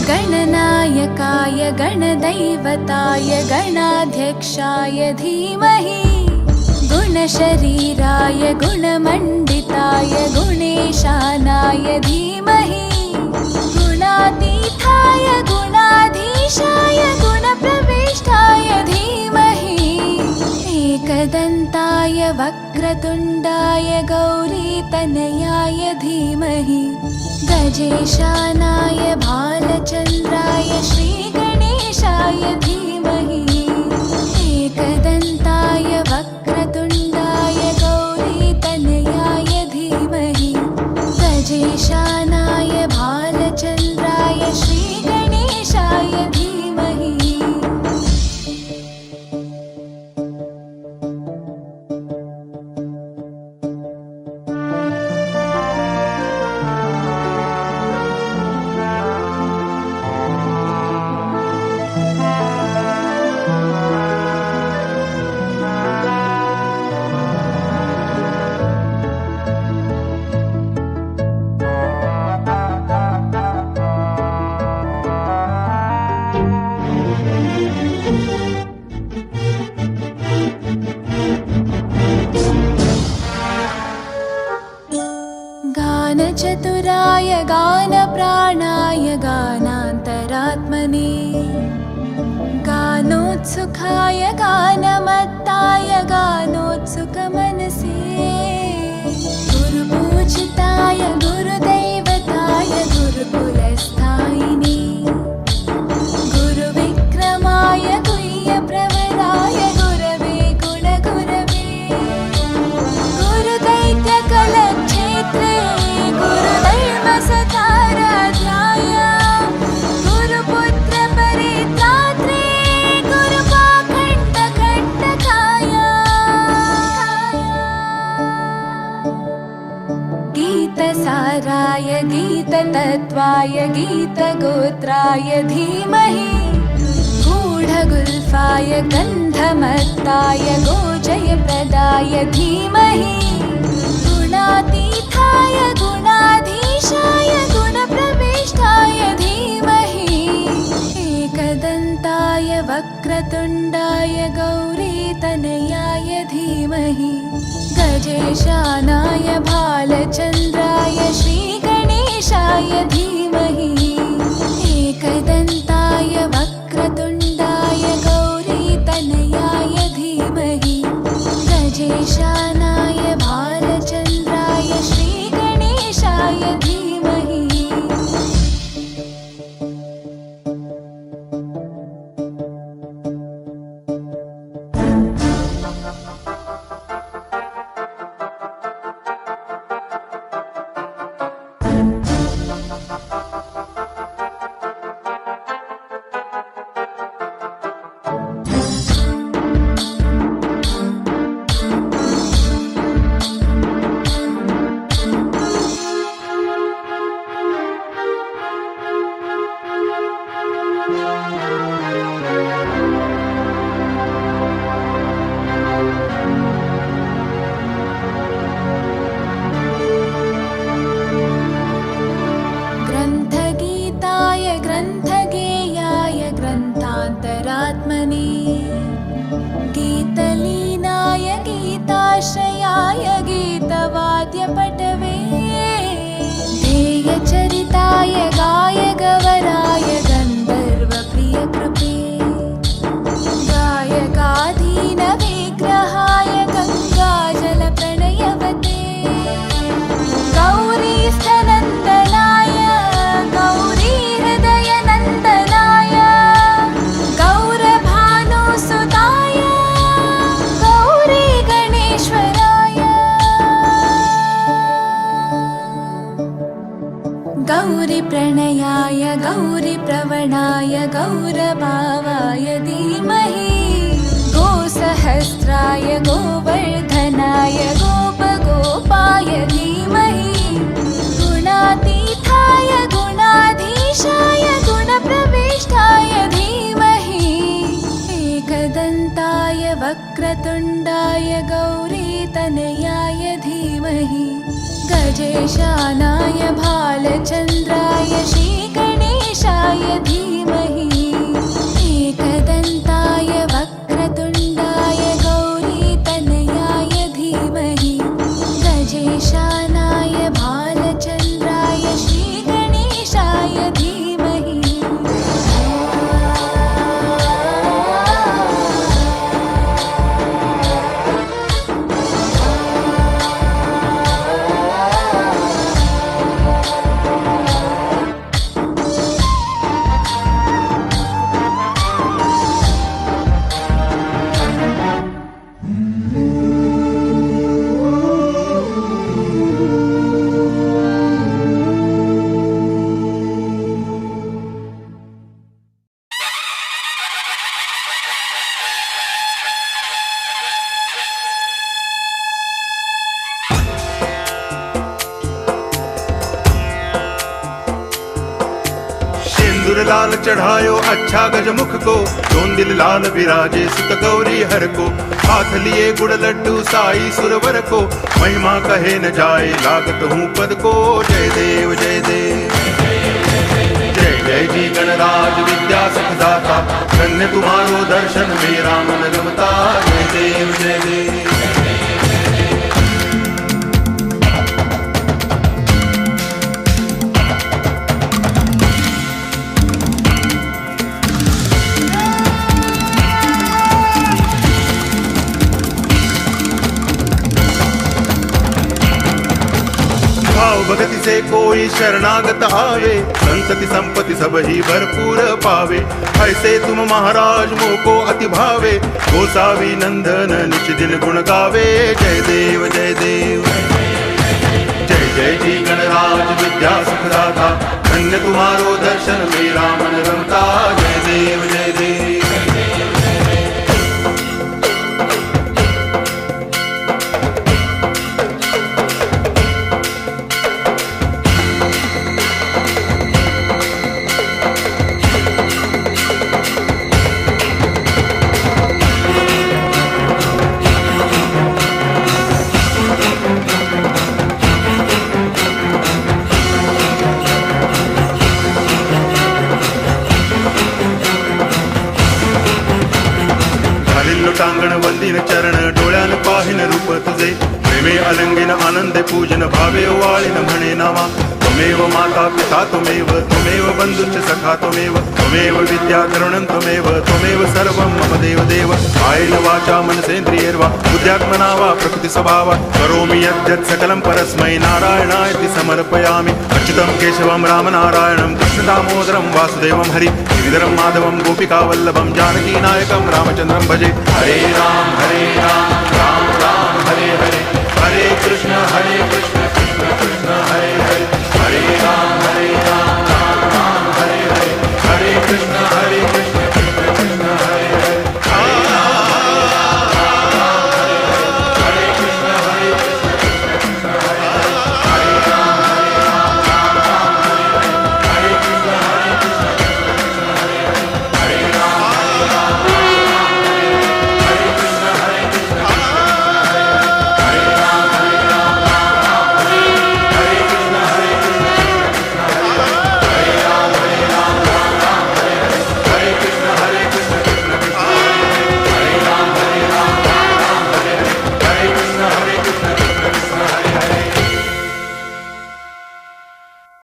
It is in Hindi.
गणनायकाय गणदैवताय गणाध्यक्षाय धीमहि गुणशरीराय गुणमण्डिताय गुणेशानाय धीमहि गुणातीताय गुणाधीशाय गुणप्रविष्टाय धीमहि एकदन्ताय वक्रतुण्डाय गौरीतनयाय धीमहि गजेशानाय भालचन्द्राय श्रीगणेशाय धीमहि एकदन्ताय वक्रतुण्डाय गौरीतनयाय धीमहि गजेशानाय भालचन्द्राय श्रीगणेशाय धीमहि। गानचतुराय गानप्राणाय गानान्तरात्मने गानोत्सुकाय गानमत्ताय गानोत्सुकमनसे गुरुपूजिताय गुरुदैवताय गुरुकुलस्थायिने गुरुविक्रमाय गुह्यप्रवराय गुरवे गुणगुरवे गुरुदैत्यकलक्षेत्रे गुरुधर्मसताराध्याय गुरुपुत्रपरित्रात्रे गुरुपाखण्डकण्टकाय गीतसाराय गीततत्त्वाय गीतगोत्राय धीमहि गूढगुल्फाय गन्धमत्ताय गोजयप्रदाय धीमहि गुणातीताय गुणाधीशाय गुणप्रविष्टाय धीमहि एकदन्ताय वक्रतुण्डाय गौरीतनयाय धीमहि गजेशानाय भालचन्द्राय श्रीगणेशाय धीमहि एकदन्ताय वक्रतुण्डाय गौरीतनयाय धीमहि गजेशानाय भालचन्द्राय श्रीगणेशाय धीमहि। ग्रन्थगेयाय ग्रन्थान्तरात्मने गीतलीनाय गीताश्रयाय गीतवाद्यपटवे ध्येयचरिताय गायगवराय गन्धर्वप्रियकृपे गायकाधीनविग्रहाय गङ्गाजलप्रणयवते गौरीस्थनन्दनाय गौरीहृदयनन्दनाय गौरभानुसुताय गौरीगणेश्वराय गौरीप्रणयाय गौरीप्रवणाय गौरभावाय धीमहि गोसहस्राय गोवर्धनाय गोपगोपाय वासुदेवाय धीमहि गुणातीताय गुणाधीशाय गुणप्रविष्टाय धीमहि एकदन्ताय वक्रतुण्डाय गौरीतनयाय धीमहि गजेशानाय भालचन्द्राय श्रीगणेशाय धीमहि एकदन्ताय वक्रतुण्डाय गौरीतनयाय धीमहि गजेशानाय भालचन्द्राय श्रीगणेशाय धीमहि सिंदूर लाल चढ़ायो अच्छा गजमुख को, दोन दिल लाल विराजे सुत गौरी हर को। हाथ लिए गुड़ लड्डू साई सुरवर को, महिमा कहे न जाए लागत हूँ पद को। जय देव जय देव जय जय जी गणराज विद्या सुखदाता, धन्य तुम्हारो दर्शन मेरा मन रमता। जय देव जय देव भाव भगति से कोई शरणागत आवे, संतति संपत्ति सब ही भरपूर पावे। ऐसे तुम महाराज मोको अति भावे, गोसावी नंदन निच दिन गुण गावे। जय देव जय देव जय जय जी गणराज विद्या सुखदाता, धन्य तुम्हारो दर्शन मेरा मन रमता। जय देव जय देव टांगण वंदिन चरण डोळ्यान पाहिन रूप तुझे, प्रेमे अलंगिन आनंदे पूजन भावे वाळीन म्हणे नामा। त्वमेव माता पिता त्वमेव, त्वमेव बंधुश्च सखा त्वमेव, त्वमेव विद्या द्रविणं त्वमेव, त्वमेव सर्वं मम देव देव। कायेन वाचा मनसेन्द्रियैर्वा बुद्ध्यात्मना वा प्रकृति स्वभावात् करोमि यद्यत् सकलं परस्मै नारायणायति समर्पयामि। अच्युतं केशवं रामनारायणं कृष्ण दामोदरं वासुदेवं हरि गिरिधरं माधवं गोपिकावल्लभं जानकी नायकं रामचन्द्रं भजे। हरे राम राम राम हरे हरे, हरे कृष्ण कृष्ण कृष्ण हरे हरे।